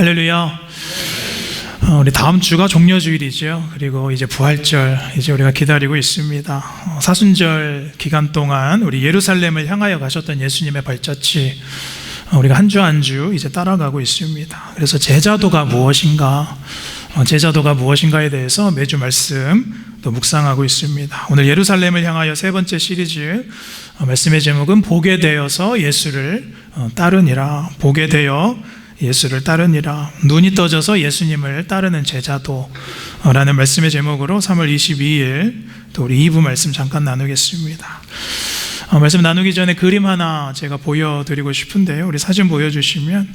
할렐루야. 우리 다음 주가 종려주일이죠. 그리고 이제 부활절 이제 우리가 기다리고 있습니다. 사순절 기간 동안 우리 예루살렘을 향하여 가셨던 예수님의 발자취 우리가 한 주 한 주 이제 따라가고 있습니다. 그래서 제자도가 무엇인가, 제자도가 무엇인가에 대해서 매주 말씀 또 묵상하고 있습니다. 오늘 예루살렘을 향하여 세 번째 시리즈 말씀의 제목은 보게 되어서 예수를 따르니라. 보게 되어 예수를 따르니라. 눈이 떠져서 예수님을 따르는 제자도라는 말씀의 제목으로 3월 22일 또 우리 2부 말씀 잠깐 나누겠습니다. 말씀 나누기 전에 그림 하나 제가 보여드리고 싶은데요. 우리 사진 보여주시면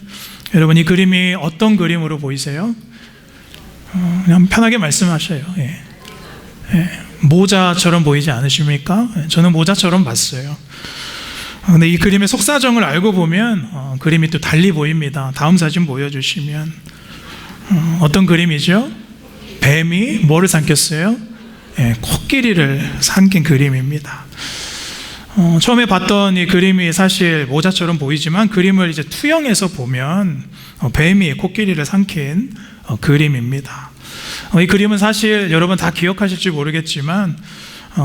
여러분, 이 그림이 어떤 그림으로 보이세요? 그냥 편하게 말씀하셔요. 예. 모자처럼 보이지 않으십니까? 저는 모자처럼 봤어요. 근데 이 그림의 속사정을 알고 보면 그림이 또 달리 보입니다. 다음 사진 보여주시면 어떤 그림이죠? 뱀이 뭐를 삼켰어요? 코끼리를 삼킨 그림입니다. 처음에 봤던 이 그림이 사실 모자처럼 보이지만 그림을 이제 투영해서 보면 뱀이 코끼리를 삼킨 그림입니다. 이 그림은 사실 여러분 다 기억하실지 모르겠지만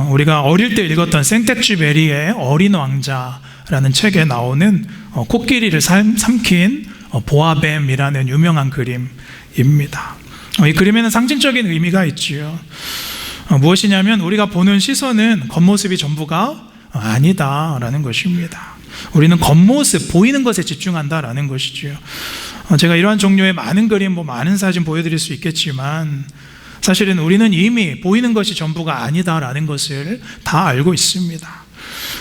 우리가 어릴 때 읽었던 생텍쥐베리의 어린 왕자라는 책에 나오는 코끼리를 삼킨 보아뱀이라는 유명한 그림입니다. 이 그림에는 상징적인 의미가 있지요. 무엇이냐면 우리가 보는 시선은 겉모습이 전부가 아니다라는 것입니다. 우리는 겉모습, 보이는 것에 집중한다라는 것이지요. 제가 이러한 종류의 많은 그림, 많은 사진 보여드릴 수 있겠지만 사실은 우리는 이미 보이는 것이 전부가 아니다라는 것을 다 알고 있습니다.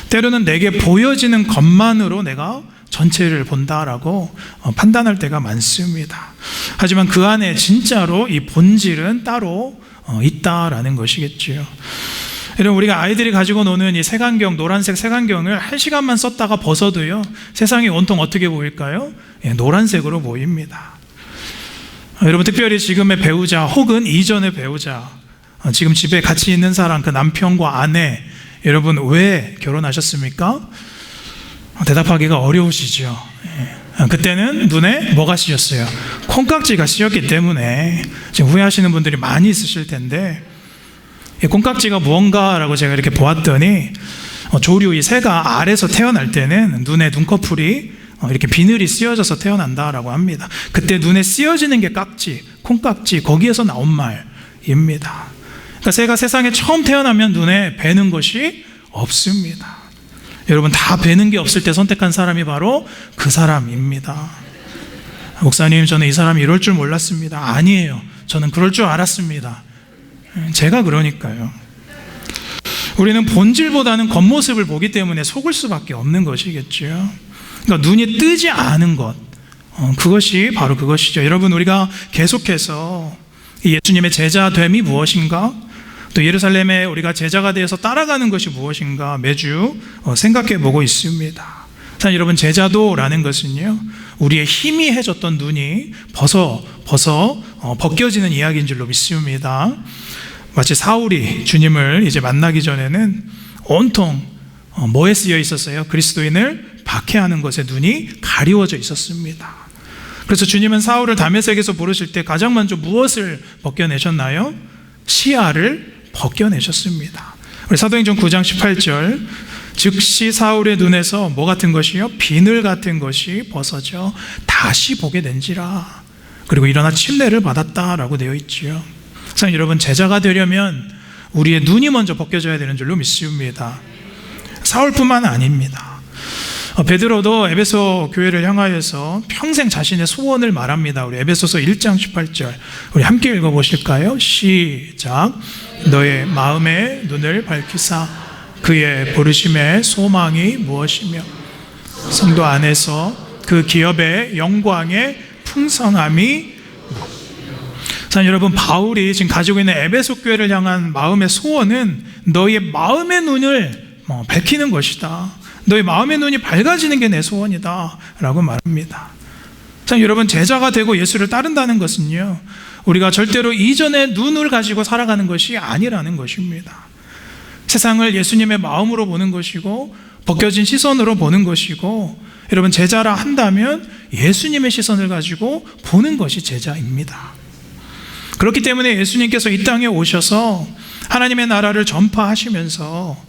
때로는 내게 보여지는 것만으로 내가 전체를 본다라고 판단할 때가 많습니다. 하지만 그 안에 진짜로 이 본질은 따로 있다라는 것이겠지요. 여러분, 우리가 아이들이 가지고 노는 이 색안경, 노란색 색안경을 1시간만 썼다가 벗어도요, 세상이 온통 어떻게 보일까요? 노란색으로 보입니다. 여러분, 특별히 지금의 배우자 혹은 이전의 배우자, 지금 집에 같이 있는 사람, 그 남편과 아내, 여러분 왜 결혼하셨습니까? 대답하기가 어려우시죠. 그때는 눈에 뭐가 씌었어요? 콩깍지가 씌었기 때문에 지금 후회하시는 분들이 많이 있으실 텐데, 콩깍지가 무언가라고 제가 이렇게 보았더니 조류 이 새가 알에서 태어날 때는 눈에 눈꺼풀이 이렇게 비늘이 씌어져서 태어난다라고 합니다. 그때 눈에 씌어지는 게 깍지, 콩깍지, 거기에서 나온 말입니다. 그러니까 새가 세상에 처음 태어나면 눈에 뵈는 것이 없습니다. 여러분, 다 뵈는 게 없을 때 선택한 사람이 바로 그 사람입니다. 목사님, 저는 이 사람이 이럴 줄 몰랐습니다. 아니에요. 저는 그럴 줄 알았습니다. 제가 그러니까요. 우리는 본질보다는 겉모습을 보기 때문에 속을 수밖에 없는 것이겠죠. 그러니까 눈이 뜨지 않은 것, 그것이 바로 그것이죠. 여러분, 우리가 계속해서 예수님의 제자됨이 무엇인가, 또 예루살렘에 우리가 제자가 되어서 따라가는 것이 무엇인가 매주 생각해 보고 있습니다. 사실 여러분, 제자도라는 것은요, 우리의 희미해졌던 눈이 벗겨지는 이야기인 줄로 믿습니다. 마치 사울이 주님을 이제 만나기 전에는 온통 뭐에 쓰여 있었어요? 그리스도인을 박해하는 것에 눈이 가리워져 있었습니다. 그래서 주님은 사울을 다메섹에서 부르실 때 가장 먼저 무엇을 벗겨내셨나요? 시야를 벗겨내셨습니다. 우리 사도행전 9장 18절, 즉시 사울의 눈에서 뭐 같은 것이요? 비늘 같은 것이 벗어져 다시 보게 된지라. 그리고 일어나 침례를 받았다라고 되어 있지요. 사실 여러분, 제자가 되려면 우리의 눈이 먼저 벗겨져야 되는 줄로 믿습니다. 사울뿐만 아닙니다. 베드로도 에베소 교회를 향하여서 평생 자신의 소원을 말합니다. 우리 에베소서 1장 18절 우리 함께 읽어보실까요? 시작. 너의 마음의 눈을 밝히사 그의 부르심의 소망이 무엇이며 성도 안에서 그 기업의 영광의 풍성함이. 자, 여러분, 바울이 지금 가지고 있는 에베소 교회를 향한 마음의 소원은 너의 마음의 눈을 밝히는 것이다. 너의 마음의 눈이 밝아지는 게 내 소원이다 라고 말합니다. 자, 여러분, 제자가 되고 예수를 따른다는 것은요, 우리가 절대로 이전의 눈을 가지고 살아가는 것이 아니라는 것입니다. 세상을 예수님의 마음으로 보는 것이고 벗겨진 시선으로 보는 것이고 여러분, 제자라 한다면 예수님의 시선을 가지고 보는 것이 제자입니다. 그렇기 때문에 예수님께서 이 땅에 오셔서 하나님의 나라를 전파하시면서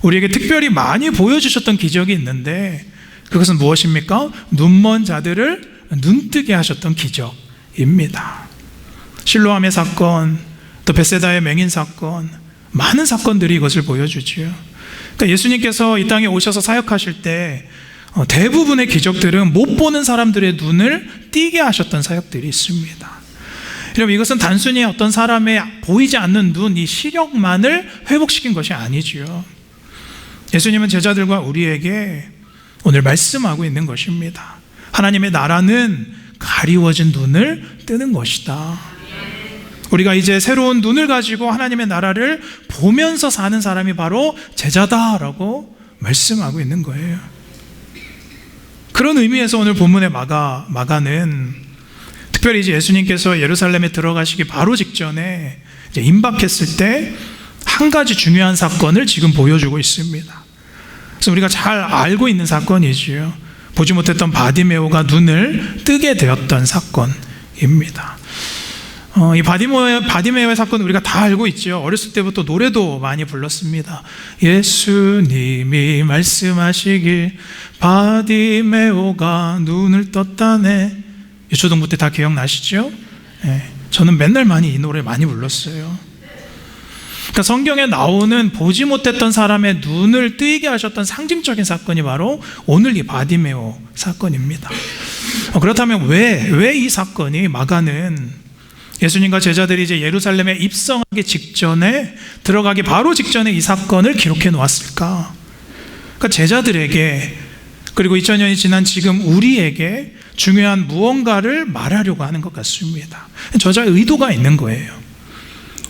우리에게 특별히 많이 보여주셨던 기적이 있는데, 그것은 무엇입니까? 눈먼 자들을 눈뜨게 하셨던 기적입니다. 실로암의 사건, 또 벳세다의 맹인 사건, 많은 사건들이 이것을 보여주지요. 그러니까 예수님께서 이 땅에 오셔서 사역하실 때 대부분의 기적들은 못 보는 사람들의 눈을 띄게 하셨던 사역들이 있습니다. 여러분, 이것은 단순히 어떤 사람의 보이지 않는 눈, 이 시력만을 회복시킨 것이 아니지요. 예수님은 제자들과 우리에게 오늘 말씀하고 있는 것입니다. 하나님의 나라는 가리워진 눈을 뜨는 것이다. 우리가 이제 새로운 눈을 가지고 하나님의 나라를 보면서 사는 사람이 바로 제자다라고 말씀하고 있는 거예요. 그런 의미에서 오늘 본문의 마가는 특별히 이제 예수님께서 예루살렘에 들어가시기 바로 직전에 이제 임박했을 때 한 가지 중요한 사건을 지금 보여주고 있습니다. 그래서 우리가 잘 알고 있는 사건이지요. 보지 못했던 바디메오가 눈을 뜨게 되었던 사건입니다. 이 바디메오의 사건은 우리가 다 알고 있죠. 어렸을 때부터 노래도 많이 불렀습니다. 예수님이 말씀하시길 바디메오가 눈을 떴다네. 유초등부 때 다 기억나시죠? 저는 맨날 이 노래 많이 불렀어요. 그러니까 성경에 나오는 보지 못했던 사람의 눈을 뜨이게 하셨던 상징적인 사건이 바로 오늘 이 바디메오 사건입니다. 그렇다면 왜 이 사건이, 마가는 예수님과 제자들이 이제 예루살렘에 입성하기 직전에, 들어가기 바로 직전에 이 사건을 기록해 놓았을까? 그러니까 제자들에게, 그리고 2000년이 지난 지금 우리에게 중요한 무언가를 말하려고 하는 것 같습니다. 저자의 의도가 있는 거예요.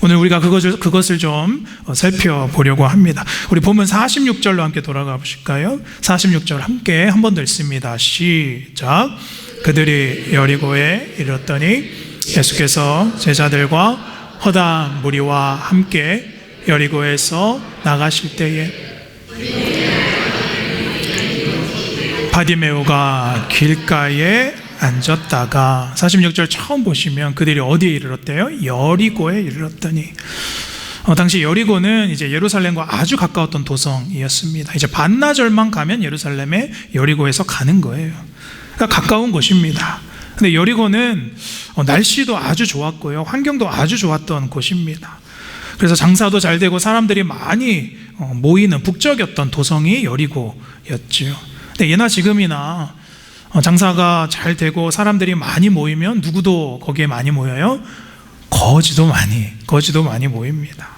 오늘 우리가 그것을 좀 살펴보려고 합니다. 우리 본문 46절로 함께 돌아가 보실까요? 46절 함께 한 번 더 읽습니다. 시작. 그들이 여리고에 이르렀더니 예수께서 제자들과 허다한 무리와 함께 여리고에서 나가실 때에 바디메오가 길가에 앉았다가, 46절 처음 보시면 그들이 어디에 이르렀대요? 여리고에 이르렀더니. 당시 여리고는 이제 예루살렘과 아주 가까웠던 도성이었습니다. 이제 반나절만 가면 예루살렘에 여리고에서 가는 거예요. 그러니까 가까운 곳입니다. 근데 여리고는 날씨도 아주 좋았고요, 환경도 아주 좋았던 곳입니다. 그래서 장사도 잘 되고 사람들이 많이 모이는 북적였던 도성이 여리고였죠. 근데 예나 지금이나 장사가 잘 되고 사람들이 많이 모이면 누구도 거기에 많이 모여요? 거지도 많이 모입니다.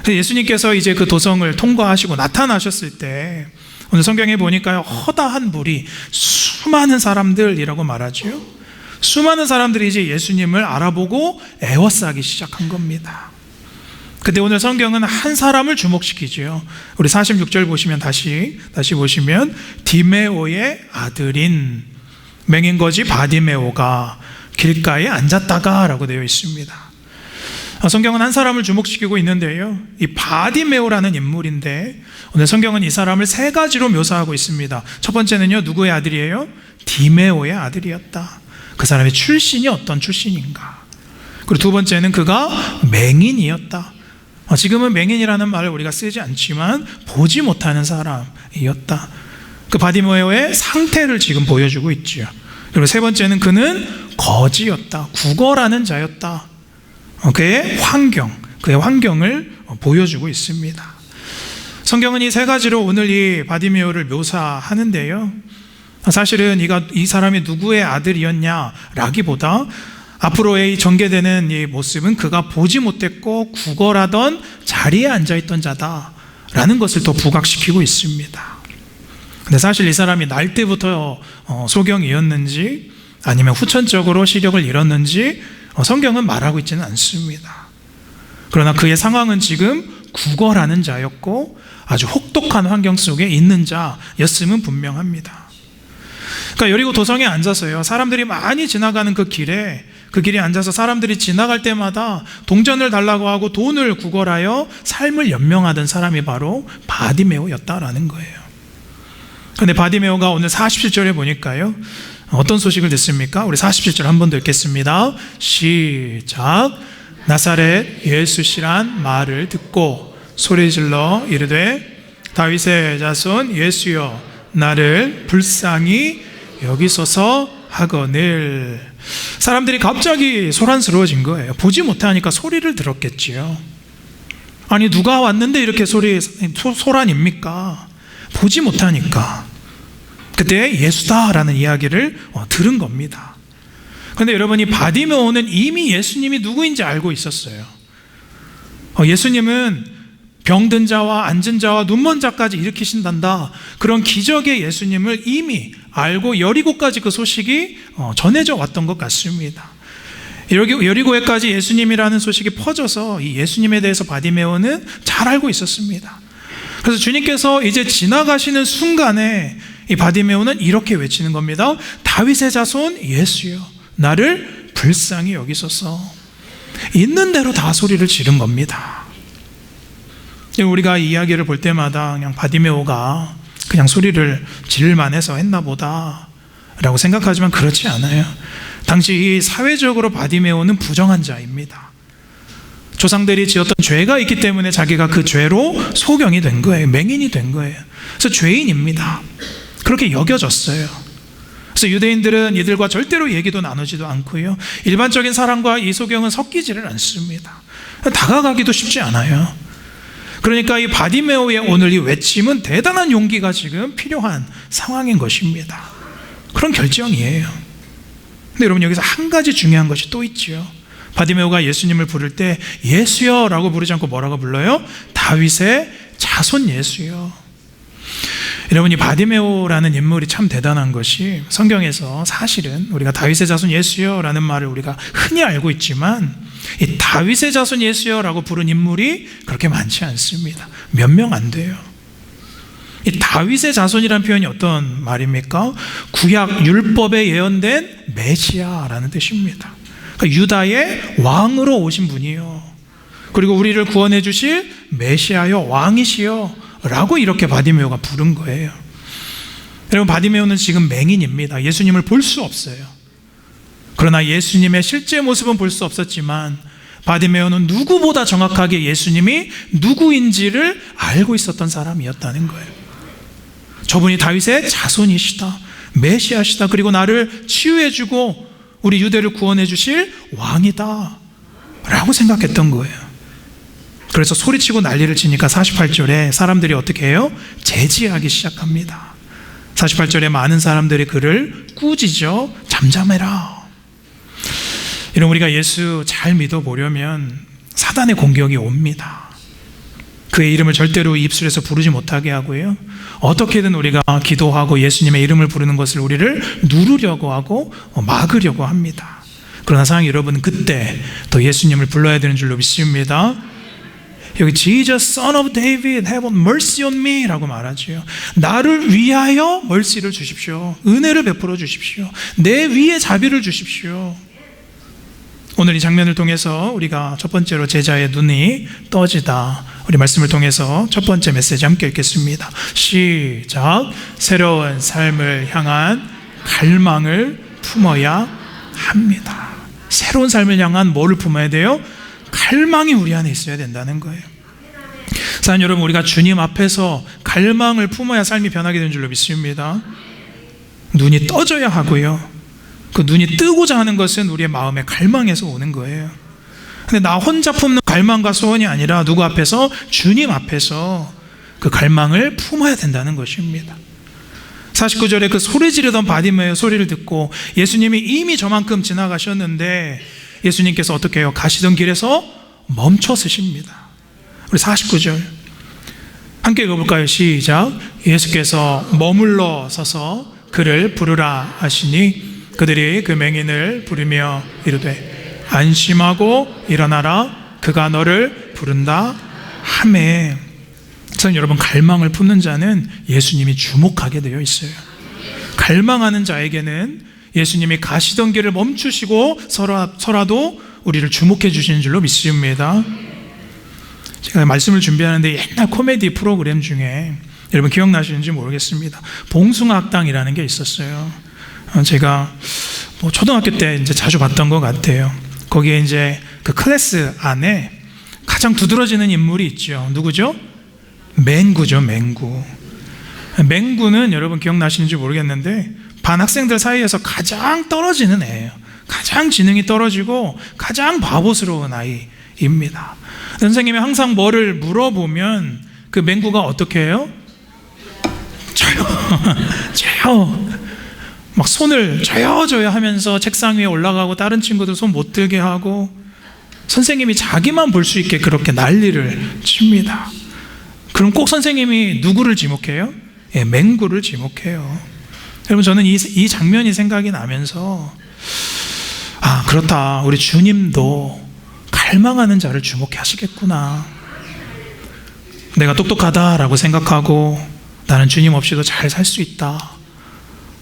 예수님께서 이제 그 도성을 통과하시고 나타나셨을 때 오늘 성경에 보니까요, 허다한 무리, 수많은 사람들이라고 말하죠. 수많은 사람들이 이제 예수님을 알아보고 애워싸기 시작한 겁니다. 근데 오늘 성경은 한 사람을 주목시키죠. 우리 46절 보시면 다시 보시면 디메오의 아들인 맹인거지 바디메오가 길가에 앉았다가 라고 되어 있습니다. 성경은 한 사람을 주목시키고 있는데요, 이 바디메오라는 인물인데 오늘 성경은 이 사람을 세 가지로 묘사하고 있습니다. 첫 번째는요, 누구의 아들이에요? 디메오의 아들이었다. 그 사람의 출신이 어떤 출신인가. 그리고 두 번째는 그가 맹인이었다. 지금은 맹인이라는 말을 우리가 쓰지 않지만 보지 못하는 사람이었다. 그 바디메오의 상태를 지금 보여주고 있죠. 그리고 세 번째는 그는 거지였다. 구걸하는 자였다. 그의 환경을 보여주고 있습니다. 성경은 이 세 가지로 오늘 이 바디메오를 묘사하는데요, 사실은 이 사람이 누구의 아들이었냐라기보다 앞으로의 전개되는 이 모습은 그가 보지 못했고 구걸하던 자리에 앉아있던 자다라는 것을 더 부각시키고 있습니다. 근데 사실 이 사람이 날 때부터 소경이었는지 아니면 후천적으로 시력을 잃었는지 성경은 말하고 있지는 않습니다. 그러나 그의 상황은 지금 구걸하는 자였고 아주 혹독한 환경 속에 있는 자였음은 분명합니다. 그러니까 여리고 도성에 앉아서요, 사람들이 많이 지나가는 그 길에 앉아서 사람들이 지나갈 때마다 동전을 달라고 하고 돈을 구걸하여 삶을 연명하던 사람이 바로 바디메오였다라는 거예요. 그런데 바디메오가 오늘 47절에 보니까요, 어떤 소식을 듣습니까? 우리 47절 한 번 더 읽겠습니다. 시작. 나사렛 예수시란 말을 듣고 소리질러 이르되 다윗의 자손 예수여 나를 불쌍히 여기소서 하거늘. 사람들이 갑자기 소란스러워진 거예요. 보지 못하니까 소리를 들었겠지요. 아니 누가 왔는데 이렇게 소란입니까? 보지 못하니까. 그때 예수다라는 이야기를 들은 겁니다. 그런데 여러분, 이 바디메오는 이미 예수님이 누구인지 알고 있었어요. 예수님은 병든 자와 앉은 자와 눈먼 자까지 일으키신단다, 그런 기적의 예수님을 이미 알고 여리고까지 그 소식이 전해져 왔던 것 같습니다. 여리고에까지 예수님이라는 소식이 퍼져서 이 예수님에 대해서 바디메오는 잘 알고 있었습니다. 그래서 주님께서 이제 지나가시는 순간에 이 바디메오는 이렇게 외치는 겁니다. 다윗의 자손 예수여 나를 불쌍히 여기소서. 있는 대로 다 소리를 지른 겁니다. 우리가 이 이야기를 볼 때마다 그냥 바디메오가 그냥 소리를 지를만 해서 했나 보다 라고 생각하지만 그렇지 않아요. 당시 사회적으로 바디메오는 부정한 자입니다. 조상들이 지었던 죄가 있기 때문에 자기가 그 죄로 소경이 된 거예요. 맹인이 된 거예요. 그래서 죄인입니다. 그렇게 여겨졌어요. 그래서 유대인들은 이들과 절대로 얘기도 나누지도 않고요, 일반적인 사람과 이 소경은 섞이지를 않습니다. 다가가기도 쉽지 않아요. 그러니까 이 바디메오의 오늘 이 외침은 대단한 용기가 지금 필요한 상황인 것입니다. 그런 결정이에요. 근데 여러분, 여기서 한 가지 중요한 것이 또 있죠. 바디메오가 예수님을 부를 때 예수여 라고 부르지 않고 뭐라고 불러요? 다윗의 자손 예수여. 여러분, 이 바디메오라는 인물이 참 대단한 것이, 성경에서 사실은 우리가 다윗의 자손 예수여 라는 말을 우리가 흔히 알고 있지만 이 다윗의 자손 예수여 라고 부른 인물이 그렇게 많지 않습니다. 몇 명 안 돼요. 이 다윗의 자손이라는 표현이 어떤 말입니까? 구약 율법에 예언된 메시아라는 뜻입니다. 그러니까 유다의 왕으로 오신 분이요, 그리고 우리를 구원해 주실 메시아여 왕이시여 라고 이렇게 바디메오가 부른 거예요. 여러분, 바디메오는 지금 맹인입니다. 예수님을 볼 수 없어요. 그러나 예수님의 실제 모습은 볼 수 없었지만 바디메오는 누구보다 정확하게 예수님이 누구인지를 알고 있었던 사람이었다는 거예요. 저분이 다윗의 자손이시다, 메시아시다, 그리고 나를 치유해주고 우리 유대를 구원해 주실 왕이다 라고 생각했던 거예요. 그래서 소리치고 난리를 치니까 48절에 사람들이 어떻게 해요? 제지하기 시작합니다. 48절에 많은 사람들이 그를 꾸짖어 잠잠해라. 이런, 우리가 예수 잘 믿어보려면 사단의 공격이 옵니다. 그의 이름을 절대로 입술에서 부르지 못하게 하고요, 어떻게든 우리가 기도하고 예수님의 이름을 부르는 것을 우리를 누르려고 하고 막으려고 합니다. 그러나 사랑하는 여러분, 그때 더 예수님을 불러야 되는 줄로 믿습니다. 여기 Jesus Son of David have mercy on me 라고 말하죠. 나를 위하여 mercy를 주십시오. 은혜를 베풀어 주십시오. 내 위에 자비를 주십시오. 오늘 이 장면을 통해서 우리가 첫 번째로 제자의 눈이 떠지다, 우리 말씀을 통해서 첫 번째 메시지 함께 읽겠습니다. 시작. 새로운 삶을 향한 갈망을 품어야 합니다. 새로운 삶을 향한 뭐를 품어야 돼요? 갈망이 우리 안에 있어야 된다는 거예요. 사랑하는 여러분, 우리가 주님 앞에서 갈망을 품어야 삶이 변하게 되는 줄로 믿습니다. 눈이 떠져야 하고요, 그 눈이 뜨고자 하는 것은 우리의 마음의 갈망에서 오는 거예요. 근데 나 혼자 품는 갈망과 소원이 아니라 누구 앞에서? 주님 앞에서 그 갈망을 품어야 된다는 것입니다. 49절에 그 소리 지르던 바디메오의 소리를 듣고 예수님이 이미 저만큼 지나가셨는데 예수님께서 어떻게 해요? 가시던 길에서 멈춰 서십니다. 우리 49절 함께 읽어볼까요? 시작. 예수께서 머물러 서서 그를 부르라 하시니 그들이 그 맹인을 부르며 이르되 안심하고 일어나라, 그가 너를 부른다 하매. 저는 여러분, 갈망을 품는 자는 예수님이 주목하게 되어 있어요. 갈망하는 자에게는 예수님이 가시던 길을 멈추시고 서라도 우리를 주목해 주시는 줄로 믿습니다. 제가 말씀을 준비하는데 옛날 코미디 프로그램 중에 여러분 기억나시는지 모르겠습니다. 봉숭아학당이라는 게 있었어요. 제가 초등학교 때 이제 자주 봤던 것 같아요. 거기에 이제 그 클래스 안에 가장 두드러지는 인물이 있죠. 누구죠? 맹구죠, 맹구. 맹구는 여러분 기억나시는지 모르겠는데 반 학생들 사이에서 가장 떨어지는 애예요. 가장 지능이 떨어지고 가장 바보스러운 아이입니다. 선생님이 항상 뭐를 물어보면 그 맹구가 어떻게 해요? 저요. 막 손을 저요 하면서 책상 위에 올라가고 다른 친구들 손 못 들게 하고 선생님이 자기만 볼 수 있게 그렇게 난리를 칩니다. 그럼 꼭 선생님이 누구를 지목해요? 예, 맹구를 지목해요. 여러분 저는 이 장면이 생각이 나면서 그렇다. 우리 주님도 갈망하는 자를 주목해 하시겠구나. 내가 똑똑하다라고 생각하고 나는 주님 없이도 잘 살 수 있다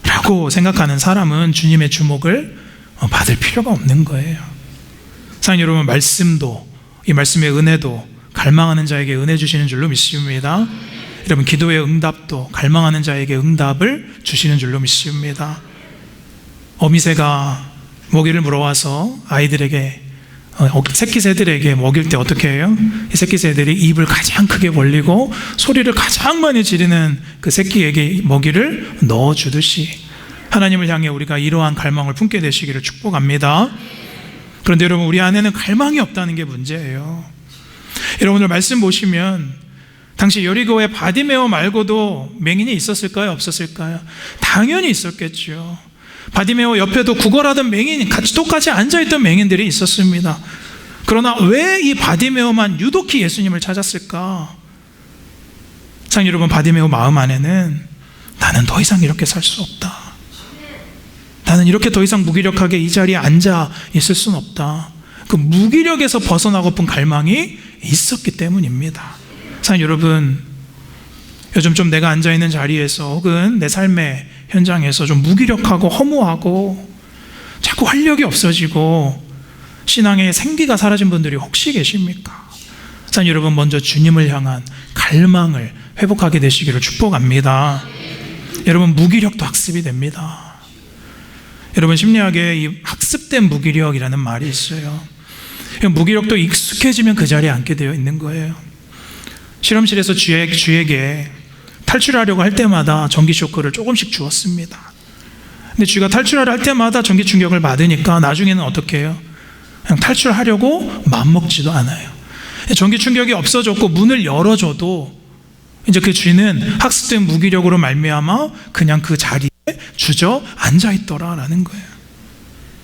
라고 생각하는 사람은 주님의 주목을 받을 필요가 없는 거예요. 사랑하는 여러분, 말씀도 이 말씀의 은혜도 갈망하는 자에게 은혜 주시는 줄로 믿습니다. 여러분 기도의 응답도 갈망하는 자에게 응답을 주시는 줄로 믿습니다. 어미새가 먹이를 물어와서 아이들에게 새끼새들에게 먹일 때 어떻게 해요? 이 새끼새들이 입을 가장 크게 벌리고 소리를 가장 많이 지르는 그 새끼에게 먹이를 넣어주듯이 하나님을 향해 우리가 이러한 갈망을 품게 되시기를 축복합니다. 그런데 여러분 우리 안에는 갈망이 없다는 게 문제예요. 여러분 오늘 말씀 보시면 당시 여리고에 바디메오 말고도 맹인이 있었을까요? 없었을까요? 당연히 있었겠죠. 바디메오 옆에도 구걸하던 맹인, 똑같이 앉아있던 맹인들이 있었습니다. 그러나 왜 이 바디메오만 유독히 예수님을 찾았을까? 참 여러분, 바디메오 마음 안에는 나는 더 이상 이렇게 살 수 없다. 나는 이렇게 더 이상 무기력하게 이 자리에 앉아 있을 수는 없다. 그 무기력에서 벗어나고픈 갈망이 있었기 때문입니다. 참 여러분, 요즘 좀 내가 앉아있는 자리에서 혹은 내 삶의 현장에서 좀 무기력하고 허무하고 자꾸 활력이 없어지고 신앙의 생기가 사라진 분들이 혹시 계십니까? 자, 여러분 먼저 주님을 향한 갈망을 회복하게 되시기를 축복합니다. 여러분 무기력도 학습이 됩니다. 여러분 심리학에 이 학습된 무기력이라는 말이 있어요. 무기력도 익숙해지면 그 자리에 앉게 되어 있는 거예요. 실험실에서 쥐에게 탈출하려고 할 때마다 전기 쇼크를 조금씩 주었습니다. 근데 쥐가 탈출하려 할 때마다 전기 충격을 받으니까 나중에는 어떻게 해요? 그냥 탈출하려고 맘먹지도 않아요. 전기 충격이 없어졌고 문을 열어줘도 이제 그 쥐는 학습된 무기력으로 말미암아 그냥 그 자리에 주저앉아 있더라라는 거예요.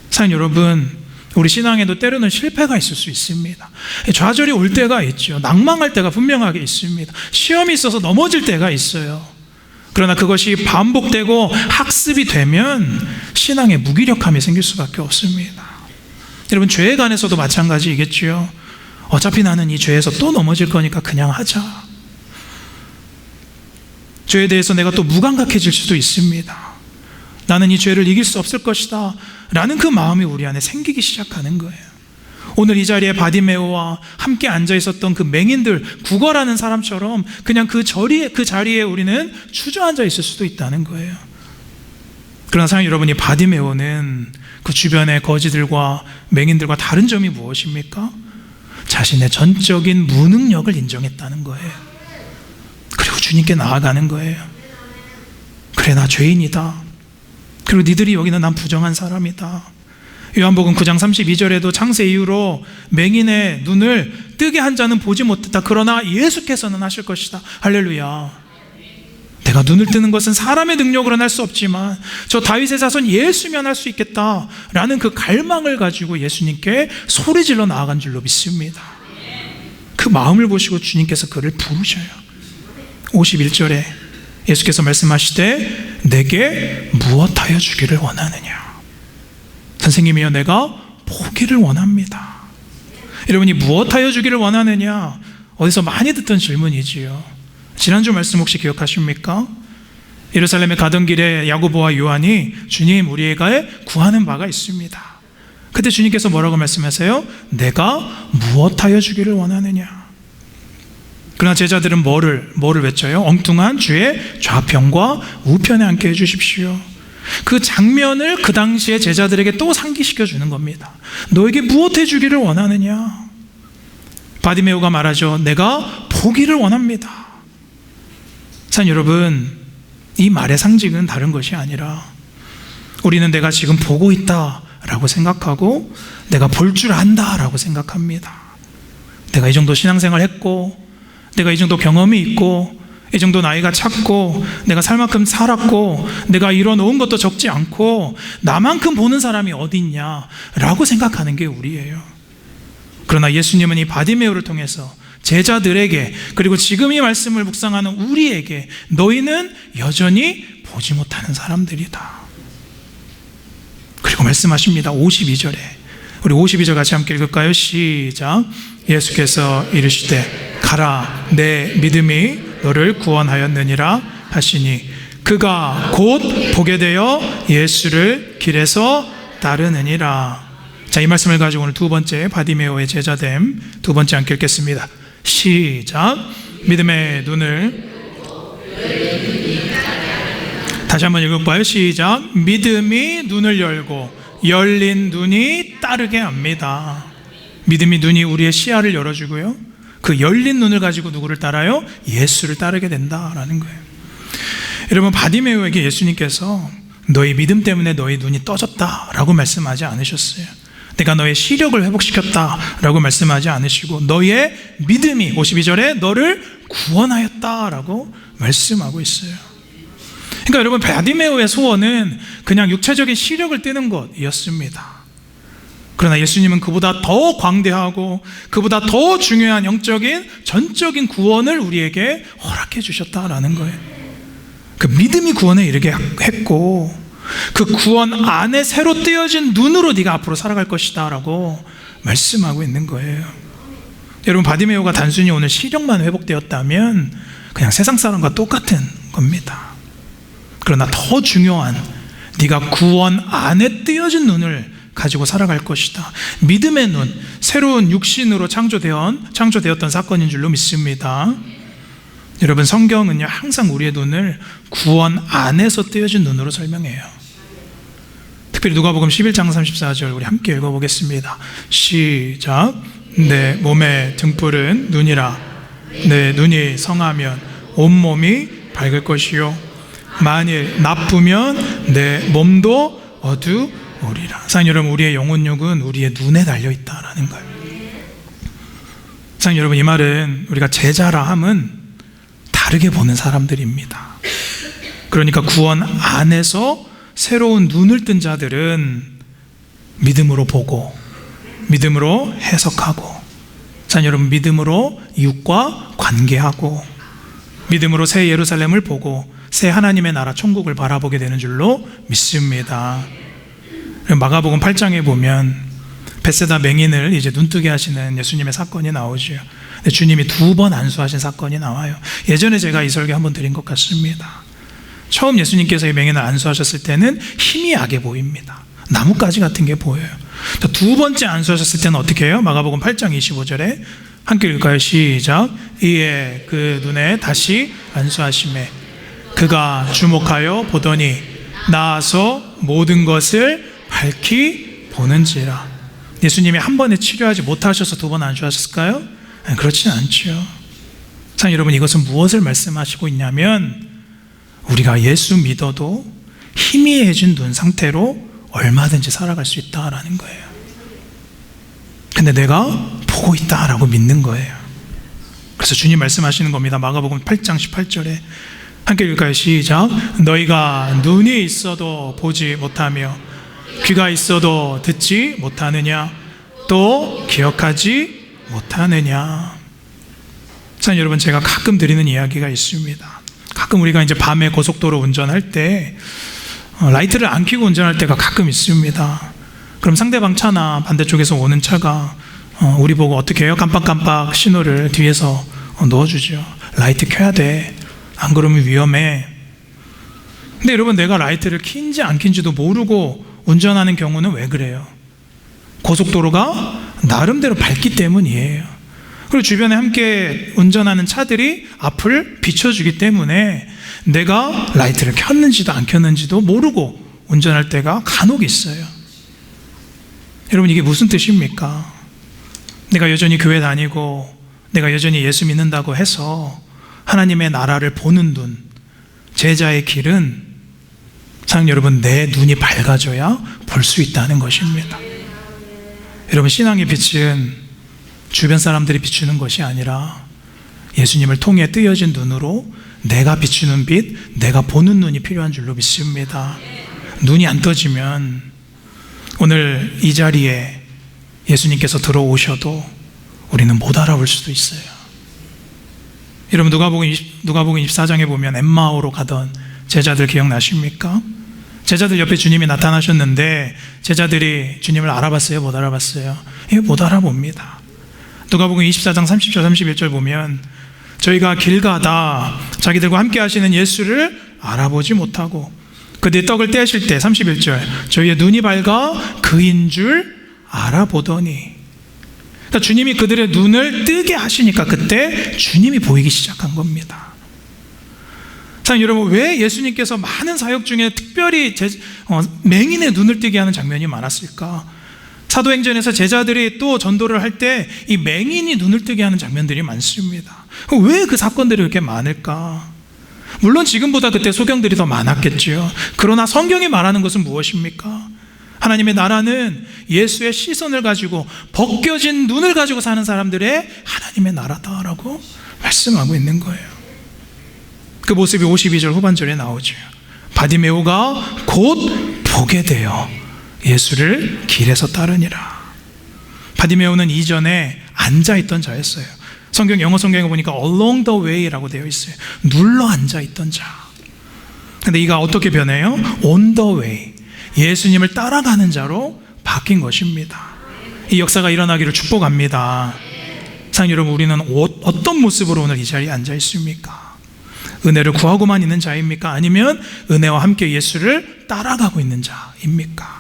사랑하는 여러분, 우리 신앙에도 때로는 실패가 있을 수 있습니다. 좌절이 올 때가 있죠. 낭망할 때가 분명하게 있습니다. 시험이 있어서 넘어질 때가 있어요. 그러나 그것이 반복되고 학습이 되면 신앙에 무기력함이 생길 수밖에 없습니다. 여러분 죄에 관해서도 마찬가지이겠죠. 어차피 나는 이 죄에서 또 넘어질 거니까 그냥 하자. 죄에 대해서 내가 또 무감각해질 수도 있습니다. 나는 이 죄를 이길 수 없을 것이다 라는 그 마음이 우리 안에 생기기 시작하는 거예요. 오늘 이 자리에 바디메오와 함께 앉아 있었던 그 맹인들, 구걸하는 사람처럼 그냥 그 자리에 우리는 주저앉아 있을 수도 있다는 거예요. 그러나 사랑하는 여러분, 이 바디메오는 그 주변의 거지들과 맹인들과 다른 점이 무엇입니까? 자신의 전적인 무능력을 인정했다는 거예요. 그리고 주님께 나아가는 거예요. 그래, 나 죄인이다. 그리고 니들이 여기는 난 부정한 사람이다. 요한복음 9장 32절에도 창세 이후로 맹인의 눈을 뜨게 한 자는 보지 못했다. 그러나 예수께서는 하실 것이다. 할렐루야. 내가 눈을 뜨는 것은 사람의 능력으로는 할 수 없지만 저 다윗의 자손 예수면 할 수 있겠다라는 그 갈망을 가지고 예수님께 소리질러 나아간 줄로 믿습니다. 그 마음을 보시고 주님께서 그를 부르셔요. 51절에 예수께서 말씀하시되 내게 무엇하여 주기를 원하느냐. 선생님이여, 내가 보기를 원합니다. 여러분이 무엇하여 주기를 원하느냐, 어디서 많이 듣던 질문이지요. 지난주 말씀 혹시 기억하십니까? 예루살렘에 가던 길에 야고보와 요한이 주님, 우리에게 구하는 바가 있습니다. 그때 주님께서 뭐라고 말씀하세요? 내가 무엇하여 주기를 원하느냐. 그러나 제자들은 뭐를 외쳐요? 엉뚱한 주의 좌편과 우편에 앉게 해주십시오. 그 장면을 그 당시에 제자들에게 또 상기시켜 주는 겁니다. 너에게 무엇 해주기를 원하느냐? 바디메오가 말하죠. 내가 보기를 원합니다. 사랑하는 여러분, 이 말의 상징은 다른 것이 아니라 우리는 내가 지금 보고 있다라고 생각하고 내가 볼 줄 안다라고 생각합니다. 내가 이 정도 신앙생활 했고, 내가 이 정도 경험이 있고, 이 정도 나이가 찼고, 내가 살 만큼 살았고, 내가 이뤄놓은 것도 적지 않고, 나만큼 보는 사람이 어디 있냐라고 생각하는 게 우리예요. 그러나 예수님은 이 바디메오를 통해서 제자들에게, 그리고 지금 이 말씀을 묵상하는 우리에게 너희는 여전히 보지 못하는 사람들이다. 그리고 말씀하십니다. 52절에 우리 52절 같이 함께 읽을까요? 시작. 예수께서 이르시되 가라, 내 믿음이 너를 구원하였느니라 하시니 그가 곧 보게 되어 예수를 길에서 따르느니라. 자, 이 말씀을 가지고 오늘 두 번째 바디메오의 제자됨 두 번째 함께 읽겠습니다. 시작. 믿음의 눈을 다시 한번 읽어봐요. 시작. 믿음이 눈을 열고 열린 눈이 따르게 합니다. 믿음이 눈이 우리의 시야를 열어주고요, 그 열린 눈을 가지고 누구를 따라요? 예수를 따르게 된다라는 거예요. 여러분, 바디메오에게 예수님께서 너희 믿음 때문에 너희 눈이 떠졌다라고 말씀하지 않으셨어요. 내가 너의 시력을 회복시켰다라고 말씀하지 않으시고 너의 믿음이 52절에 너를 구원하였다라고 말씀하고 있어요. 그러니까 여러분, 바디메오의 소원은 그냥 육체적인 시력을 뜨는 것이었습니다. 그러나 예수님은 그보다 더 광대하고 그보다 더 중요한 영적인 전적인 구원을 우리에게 허락해 주셨다라는 거예요. 그 믿음이 구원에 이르게 했고 그 구원 안에 새로 띄어진 눈으로 네가 앞으로 살아갈 것이다 라고 말씀하고 있는 거예요. 여러분, 바디메오가 단순히 오늘 시력만 회복되었다면 그냥 세상 사람과 똑같은 겁니다. 그러나 더 중요한, 네가 구원 안에 띄어진 눈을 가지고 살아갈 것이다. 믿음의 눈, 새로운 육신으로 창조되었던 사건인 줄로 믿습니다. 여러분, 성경은요 항상 우리의 눈을 구원 안에서 띄어진 눈으로 설명해요. 특별히 누가복음 11장 34절 우리 함께 읽어보겠습니다. 시작. 내 몸의 등불은 눈이라. 내 눈이 성하면 온몸이 밝을 것이요 만일 나쁘면 내 몸도 어두우리라. 사랑하는 여러분, 우리의 영혼력은 우리의 눈에 달려있다라는 거예요. 사랑하는 여러분, 이 말은 우리가 제자라 함은 다르게 보는 사람들입니다. 그러니까 구원 안에서 새로운 눈을 뜬 자들은 믿음으로 보고 믿음으로 해석하고, 사랑하는 여러분, 믿음으로 이웃과 관계하고 믿음으로 새 예루살렘을 보고 새 하나님의 나라 천국을 바라보게 되는 줄로 믿습니다. 마가복음 8장에 보면 벳세다 맹인을 이제 눈뜨게 하시는 예수님의 사건이 나오죠. 주님이 2번 안수하신 사건이 나와요. 예전에 제가 이 설교 한번 드린 것 같습니다. 처음 예수님께서 이 맹인을 안수하셨을 때는 희미하게 보입니다. 나뭇가지 같은 게 보여요. 두 번째 안수하셨을 때는 어떻게 해요? 마가복음 8장 25절에 함께 읽을까요? 시작. 이에 그 눈에 다시 안수하심에 그가 주목하여 보더니 나아서 모든 것을 밝히 보는지라. 예수님이 한 번에 치료하지 못하셔서 2번 안수하셨을까요? 그렇진 않죠. 사랑하는 여러분, 이것은 무엇을 말씀하시고 있냐면 우리가 예수 믿어도 희미해진 눈 상태로 얼마든지 살아갈 수 있다라는 거예요. 근데 내가 보고 있다라고 믿는 거예요. 그래서 주님 말씀하시는 겁니다. 마가복음 8장 18절에 함께 읽을까요? 시작. 너희가 눈이 있어도 보지 못하며 귀가 있어도 듣지 못하느냐, 또 기억하지 못하느냐. 사랑하는 여러분, 제가 가끔 드리는 이야기가 있습니다. 가끔 우리가 이제 밤에 고속도로 운전할 때 라이트를 안 켜고 운전할 때가 가끔 있습니다. 그럼 상대방 차나 반대쪽에서 오는 차가 우리 보고 어떻게 해요? 깜빡깜빡 신호를 뒤에서 넣어주죠. 라이트 켜야 돼, 안 그러면 위험해. 근데 여러분, 내가 라이트를 킨지 안 킨지도 모르고 운전하는 경우는 왜 그래요? 고속도로가 나름대로 밝기 때문이에요. 그리고 주변에 함께 운전하는 차들이 앞을 비춰주기 때문에 내가 라이트를 켰는지도 안 켰는지도 모르고 운전할 때가 간혹 있어요. 여러분, 이게 무슨 뜻입니까? 내가 여전히 교회 다니고 내가 여전히 예수 믿는다고 해서 하나님의 나라를 보는 눈, 제자의 길은 사랑하는 여러분, 내 눈이 밝아져야 볼 수 있다는 것입니다. 여러분, 신앙의 빛은 주변 사람들이 비추는 것이 아니라 예수님을 통해 뜨여진 눈으로 내가 비추는 빛, 내가 보는 눈이 필요한 줄로 믿습니다. 눈이 안 떠지면 오늘 이 자리에 예수님께서 들어오셔도 우리는 못 알아볼 수도 있어요. 여러분, 누가복음 24장에 보면 엠마오로 가던 제자들 기억나십니까? 제자들 옆에 주님이 나타나셨는데 제자들이 주님을 알아봤어요? 못 알아봤어요? 못 알아봅니다. 누가복음 24장 30절 31절 보면 저희가 길 가다 자기들과 함께 하시는 예수를 알아보지 못하고 그들이 떡을 떼실 때 31절 저희의 눈이 밝아 그인 줄 알아보더니, 그러니까 주님이 그들의 눈을 뜨게 하시니까 그때 주님이 보이기 시작한 겁니다. 자, 여러분, 왜 예수님께서 많은 사역 중에 특별히 맹인의 눈을 뜨게 하는 장면이 많았을까? 사도행전에서 제자들이 또 전도를 할 때 이 맹인이 눈을 뜨게 하는 장면들이 많습니다. 왜 그 사건들이 그렇게 많을까? 물론 지금보다 그때 소경들이 더 많았겠죠. 그러나 성경이 말하는 것은 무엇입니까? 하나님의 나라는 예수의 시선을 가지고 벗겨진 눈을 가지고 사는 사람들의 하나님의 나라다라고 말씀하고 있는 거예요. 그 모습이 52절 후반절에 나오죠. 바디메오가 곧 보게 되어 예수를 길에서 따르니라. 바디메오는 이전에 앉아있던 자였어요. 영어 성경에 보니까 along the way라고 되어 있어요. 눌러 앉아있던 자. 근데 이가 어떻게 변해요? on the way, 예수님을 따라가는 자로 바뀐 것입니다. 이 역사가 일어나기를 축복합니다. 사랑하는 여러분, 우리는 어떤 모습으로 오늘 이 자리에 앉아 있습니까? 은혜를 구하고만 있는 자입니까? 아니면 은혜와 함께 예수를 따라가고 있는 자입니까?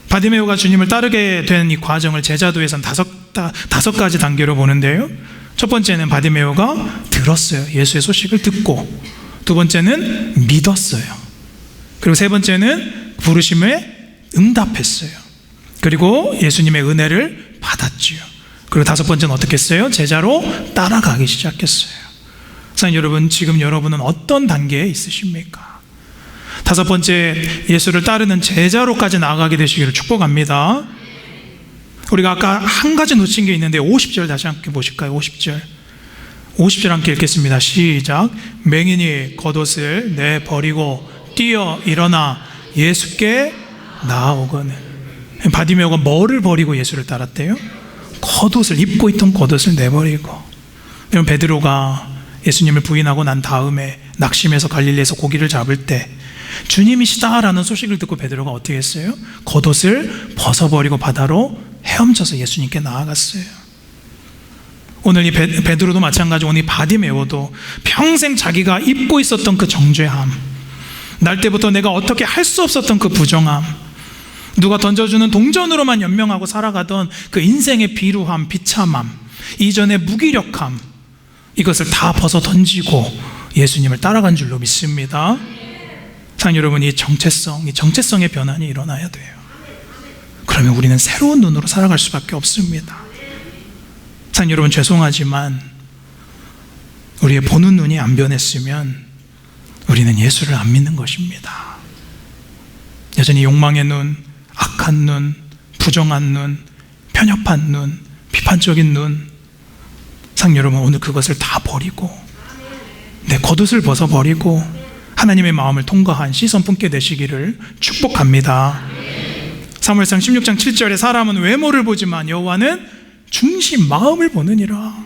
바디메오가 주님을 따르게 된 이 과정을 제자도에서는 다섯 가지 단계로 보는데요. 첫 번째는 바디메오가 들었어요. 예수의 소식을 듣고. 두 번째는 믿었어요. 그리고 세 번째는 부르심에 응답했어요. 그리고 예수님의 은혜를 받았지요. 그리고 다섯 번째는 어떻게 했어요? 제자로 따라가기 시작했어요. 사랑하는 여러분, 지금 여러분은 어떤 단계에 있으십니까? 다섯 번째, 예수를 따르는 제자로까지 나아가게 되시기를 축복합니다. 우리가 아까 한 가지 놓친 게 있는데 50절 다시 함께 보실까요? 50절 함께 읽겠습니다. 시작. 맹인이 겉옷을 내버리고 뛰어 일어나 예수께 나아오거늘. 바디메오가 뭐를 버리고 예수를 따랐대요? 겉옷을, 입고 있던 겉옷을 내버리고. 여러분, 베드로가 예수님을 부인하고 난 다음에 낙심해서 갈릴리에서 고기를 잡을 때 주님이시다라는 소식을 듣고 베드로가 어떻게 했어요? 겉옷을 벗어버리고 바다로 헤엄쳐서 예수님께 나아갔어요. 오늘 이 베드로도 마찬가지고 오늘 이 바디메오도 평생 자기가 입고 있었던 그 정죄함, 날 때부터 내가 어떻게 할 수 없었던 그 부정함, 누가 던져주는 동전으로만 연명하고 살아가던 그 인생의 비루함, 비참함, 이전의 무기력함, 이것을 다 벗어 던지고 예수님을 따라간 줄로 믿습니다. 사랑하는 여러분, 이 정체성의 변환이 일어나야 돼요. 그러면 우리는 새로운 눈으로 살아갈 수밖에 없습니다. 사랑하는 여러분, 죄송하지만 우리의 보는 눈이 안 변했으면 우리는 예수를 안 믿는 것입니다. 여전히 욕망의 눈, 악한 눈, 부정한 눈, 편협한 눈, 비판적인 눈, 사랑하는 여러분, 오늘 그것을 다 버리고 내 겉옷을 벗어버리고 하나님의 마음을 통과한 시선 품게 되시기를 축복합니다. 사무엘상 16장 7절에 사람은 외모를 보지만 여호와는 중심 마음을 보느니라.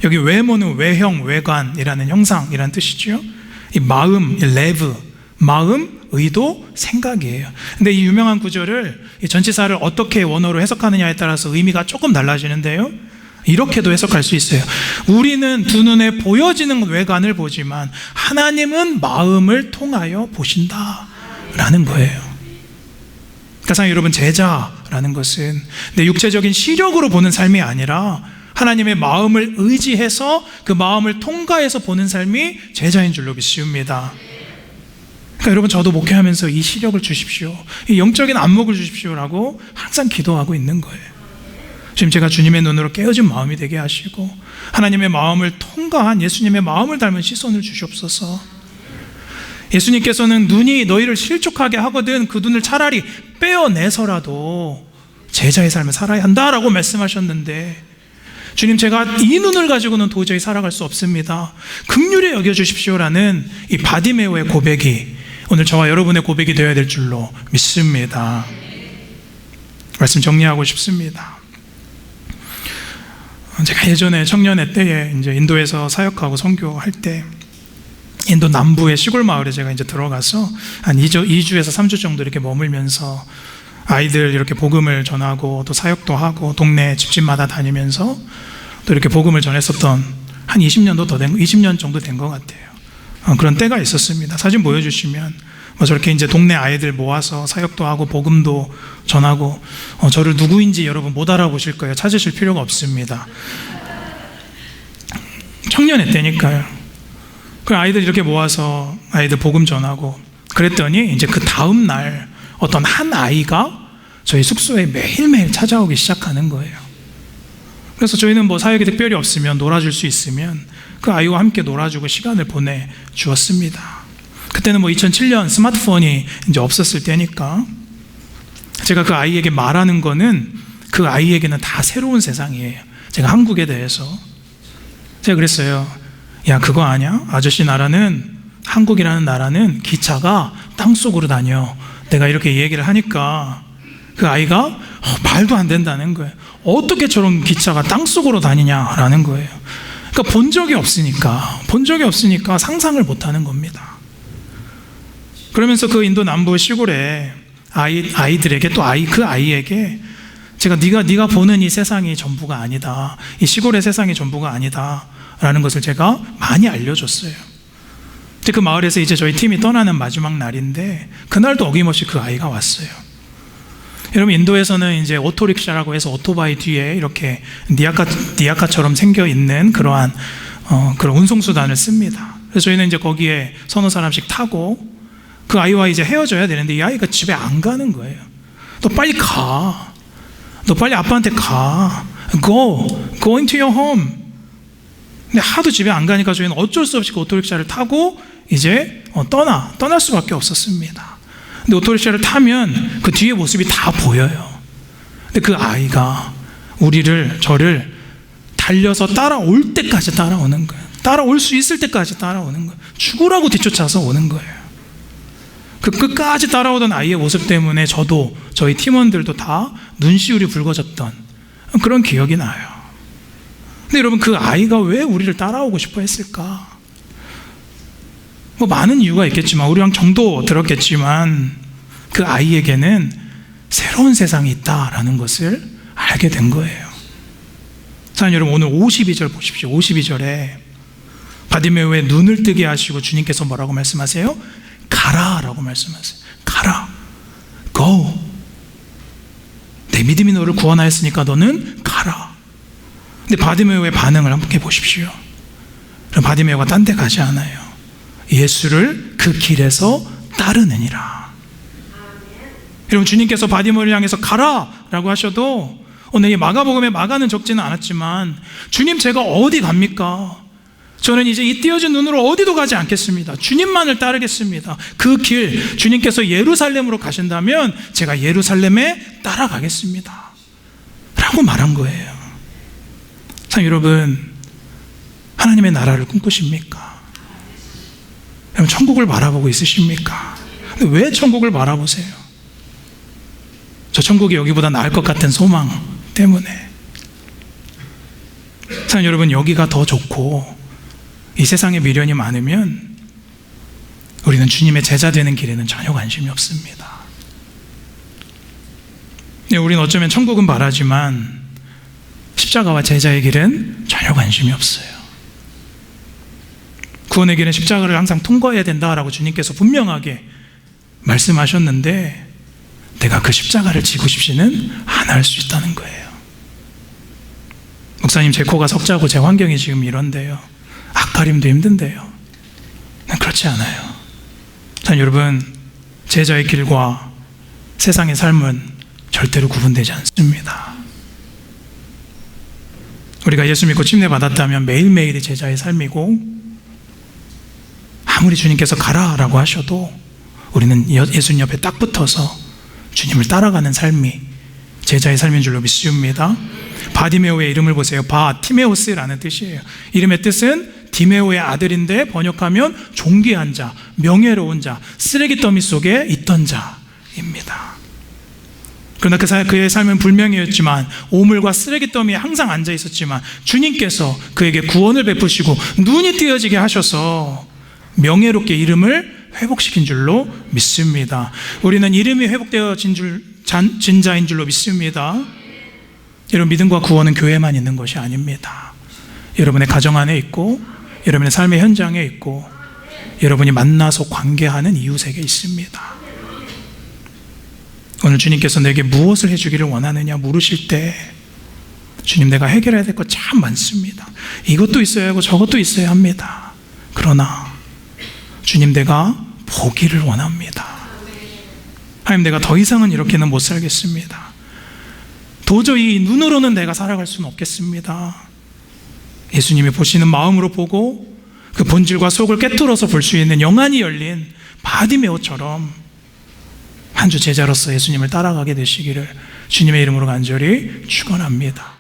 여기 외모는 외형, 외관이라는 형상이라는 뜻이죠. 이 마음, 이 레브, 마음, 의도, 생각이에요. 근데 이 유명한 구절을, 이 전치사를 어떻게 원어로 해석하느냐에 따라서 의미가 조금 달라지는데요, 이렇게도 해석할 수 있어요. 우리는 두 눈에 보여지는 외관을 보지만 하나님은 마음을 통하여 보신다라는 거예요. 그러니까 여러분, 제자라는 것은 내 육체적인 시력으로 보는 삶이 아니라 하나님의 마음을 의지해서 그 마음을 통과해서 보는 삶이 제자인 줄로 믿습니다. 그러니까 여러분, 저도 목회하면서 이 시력을 주십시오, 이 영적인 안목을 주십시오라고 항상 기도하고 있는 거예요. 지금 제가 주님의 눈으로 깨어진 마음이 되게 하시고 하나님의 마음을 통과한 예수님의 마음을 닮은 시선을 주시옵소서. 예수님께서는 눈이 너희를 실족하게 하거든 그 눈을 차라리 빼어내서라도 제자의 삶을 살아야 한다라고 말씀하셨는데, 주님, 제가 이 눈을 가지고는 도저히 살아갈 수 없습니다, 긍휼히 여겨주십시오라는 이 바디메오의 고백이 오늘 저와 여러분의 고백이 되어야 될 줄로 믿습니다. 말씀 정리하고 싶습니다. 제가 예전에 청년회 때에 이제 인도에서 사역하고 선교할 때 인도 남부의 시골 마을에 제가 이제 들어가서 한 2주에서 3주 정도 이렇게 머물면서 아이들 이렇게 복음을 전하고 또 사역도 하고 동네 집집마다 다니면서 또 이렇게 복음을 전했었던 한 20년 정도 된 것 같아요. 그런 때가 있었습니다. 사진 보여주시면 저렇게 이제 동네 아이들 모아서 사역도 하고 복음도 전하고, 저를 누구인지 여러분 못 알아보실 거예요. 찾으실 필요가 없습니다. 청년회 때니까요. 그 아이들 이렇게 모아서 아이들 복음 전하고 그랬더니 이제 그 다음 날 어떤 한 아이가 저희 숙소에 매일매일 찾아오기 시작하는 거예요. 그래서 저희는 뭐 사역이 특별히 없으면 놀아줄 수 있으면 그 아이와 함께 놀아주고 시간을 보내주었습니다. 그때는 뭐 2007년 스마트폰이 이제 없었을 때니까 제가 그 아이에게 말하는 거는 그 아이에게는 다 새로운 세상이에요. 제가 한국에 대해서 제가 그랬어요. 야, 그거 아냐? 아저씨 나라는, 한국이라는 나라는 기차가 땅속으로 다녀. 내가 이렇게 얘기를 하니까 그 아이가 말도 안 된다는 거예요. 어떻게 저런 기차가 땅속으로 다니냐라는 거예요. 그러니까 본 적이 없으니까 상상을 못하는 겁니다. 그러면서 그 인도 남부 시골에 아이들에게 또 그 아이에게 제가 네가 보는 이 세상이 전부가 아니다, 이 시골의 세상이 전부가 아니다 라는 것을 제가 많이 알려줬어요. 그 마을에서 이제 저희 팀이 떠나는 마지막 날인데 그날도 어김없이 그 아이가 왔어요. 여러분, 인도에서는 이제 오토릭샤라고 해서 오토바이 뒤에 이렇게 니아카처럼 생겨 있는 그러한 그런 운송수단을 씁니다. 그래서 저희는 이제 거기에 서너 사람씩 타고 그 아이와 이제 헤어져야 되는데 이 아이가 집에 안 가는 거예요. 너 빨리 가. 너 빨리 아빠한테 가. Go into your home. 근데 하도 집에 안 가니까 저희는 어쩔 수 없이 그 오토릭샤를 타고 이제 떠날 수밖에 없었습니다. 근데 오토릭샤를 타면 그 뒤에 모습이 다 보여요. 근데 그 아이가 저를 달려서 따라올 때까지 따라오는 거예요. 따라올 수 있을 때까지 따라오는 거예요. 죽으라고 뒤쫓아서 오는 거예요. 그 끝까지 따라오던 아이의 모습 때문에 저도 저희 팀원들도 다 눈시울이 붉어졌던 그런 기억이 나요. 근데 여러분, 그 아이가 왜 우리를 따라오고 싶어 했을까? 뭐 많은 이유가 있겠지만, 우리랑 정도 들었겠지만 그 아이에게는 새로운 세상이 있다라는 것을 알게 된 거예요. 사랑하는 여러분, 오늘 52절 보십시오. 52절에 바디메오의 눈을 뜨게 하시고 주님께서 뭐라고 말씀하세요? 가라 라고 말씀하세요. 가라. Go. 내 믿음이 너를 구원하였으니까 너는 가라. 근데 바디메오의 반응을 함께 보십시오. 바디메오가 딴 데 가지 않아요. 예수를 그 길에서 따르느니라. 여러분, 주님께서 바디메오를 향해서 가라 라고 하셔도 오늘 이 마가복음에 마가는 적지는 않았지만, 주님 제가 어디 갑니까? 저는 이제 이 띄어진 눈으로 어디도 가지 않겠습니다. 주님만을 따르겠습니다. 그 길, 주님께서 예루살렘으로 가신다면 제가 예루살렘에 따라가겠습니다 라고 말한 거예요. 참, 여러분, 하나님의 나라를 꿈꾸십니까? 여러분, 천국을 바라보고 있으십니까? 근데 왜 천국을 바라보세요? 저 천국이 여기보다 나을 것 같은 소망 때문에. 참, 여러분, 여기가 더 좋고 이 세상에 미련이 많으면 우리는 주님의 제자 되는 길에는 전혀 관심이 없습니다. 우리는 어쩌면 천국은 바라지만 십자가와 제자의 길은 전혀 관심이 없어요. 구원의 길은 십자가를 항상 통과해야 된다라고 주님께서 분명하게 말씀하셨는데, 내가 그 십자가를 지고 싶지는 않을 수 있다는 거예요. 목사님 제 코가 석자고 제 환경이 지금 이런데요. 앞가림도 힘든데요. 그렇지 않아요. 전 여러분, 제자의 길과 세상의 삶은 절대로 구분되지 않습니다. 우리가 예수 믿고 침례 받았다면 매일매일이 제자의 삶이고, 아무리 주님께서 가라라고 하셔도 우리는 예수님 옆에 딱 붙어서 주님을 따라가는 삶이 제자의 삶인 줄로 믿습니다. 바디메오의 이름을 보세요. 티메오스라는 뜻이에요. 이름의 뜻은 디메오의 아들인데 번역하면 존귀한 자, 명예로운 자, 쓰레기 더미 속에 있던 자입니다. 그러나 그의 삶은 불명예였지만, 오물과 쓰레기 더미에 항상 앉아 있었지만 주님께서 그에게 구원을 베푸시고 눈이 띄어지게 하셔서 명예롭게 이름을 회복시킨 줄로 믿습니다. 우리는 이름이 회복되어진 자인 줄로 믿습니다. 여러분, 믿음과 구원은 교회만 있는 것이 아닙니다. 여러분의 가정 안에 있고, 여러분의 삶의 현장에 있고, 여러분이 만나서 관계하는 이웃에게 있습니다. 오늘 주님께서 내게 무엇을 해주기를 원하느냐 물으실 때, 주님, 내가 해결해야 될 것 참 많습니다. 이것도 있어야 하고 저것도 있어야 합니다. 그러나 주님, 내가 보기를 원합니다. 하나님, 내가 더 이상은 이렇게는 못 살겠습니다. 도저히 눈으로는 내가 살아갈 수는 없겠습니다. 예수님이 보시는 마음으로 보고 그 본질과 속을 꿰뚫어서 볼 수 있는 영안이 열린 바디메오처럼 한 주 제자로서 예수님을 따라가게 되시기를 주님의 이름으로 간절히 축원합니다.